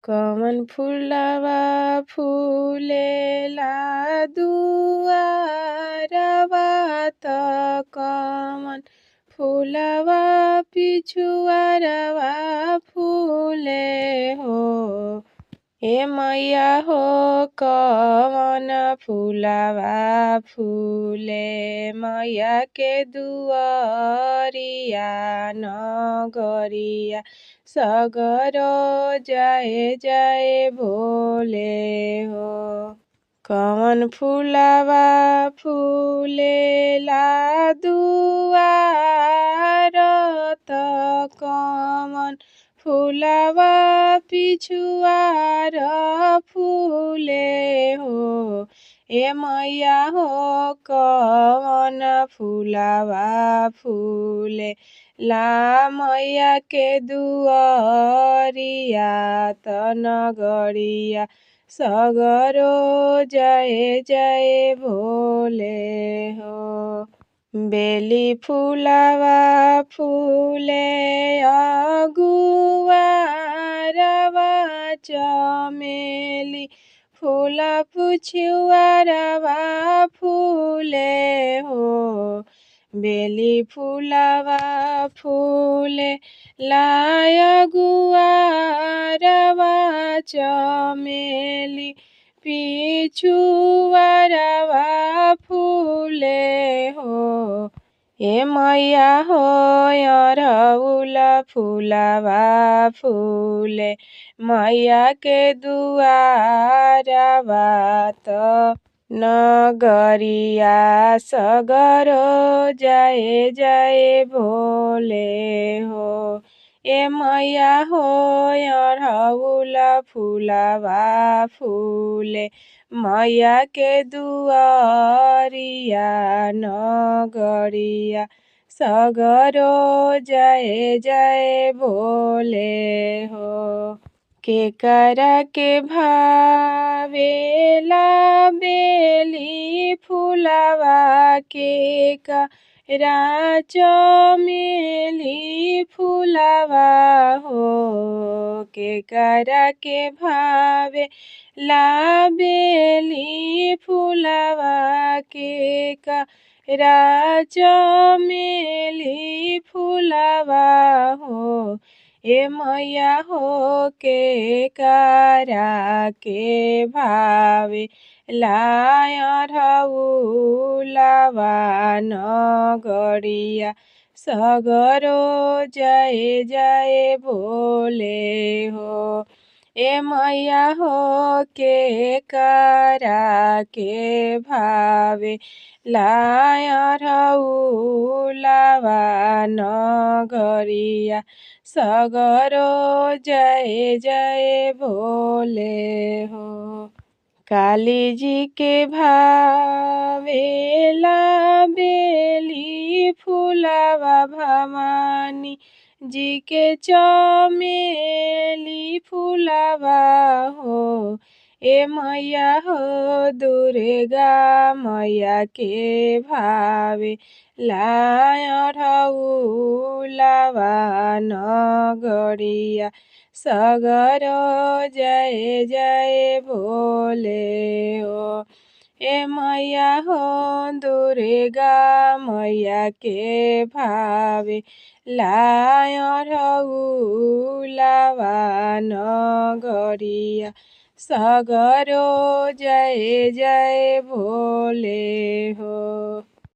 कमन फुलवा फुलेला दुआरवा त कमन फुलवा पिछुआरवा फूले हो। ए मैया हो कवन फुलवा फूले मैया के दुआरिया नगरिया सगरो जाए जाए भोले हो। कवन फुलवा फूलेला दुआर त कवन फुलवा पिछुआर फूले हो। ए मैया हो कवन फुलवा फूले ला मैया के दुआरिया त नगरिया सगरो जय जय भोले हो। बेली फुलवा फूले अगुआरवा चमेली फूल पुछुआरवा फूले हो। बेली फुलवा फूले लाय गुआरवा चमेली पिछुआरवा फूले हो। ए मैया हो अरहुल फुलवा फूले मैया के दुआरवा त नगरिया सगरो जय जय भोले हो। ए मैया हो अरहुल फुलवा फूले मैया के दुआरिया नगरिया सगरो जय जय भोले हो। केकरा के भावेला बेली फुलवा केकरा चमेली फुलवा हो। केकरा के भावे ला बेली फुलवा केकरा चमेली फुलवा हो। ए मैया हो केकरा के भावे ला अरहुलवा नगरिया सगरो जय जय भोले हो। ए मैया हो केकरा के भावे ला अरहुलवा नगरिया सगरो जय जय भोले हो। काली जी के भावेला बेली फुलवा भवानी जी के चमेली फुलवा हो। ए मैया हो दुर्गा मैया के भावे ला अरहुलवा नगरिया सगरो जय जय भोले हो। ए मैया हो दुर्गा मैया के भावे ला अरहुलवा नगरिया सगरो जय जय भोले हो।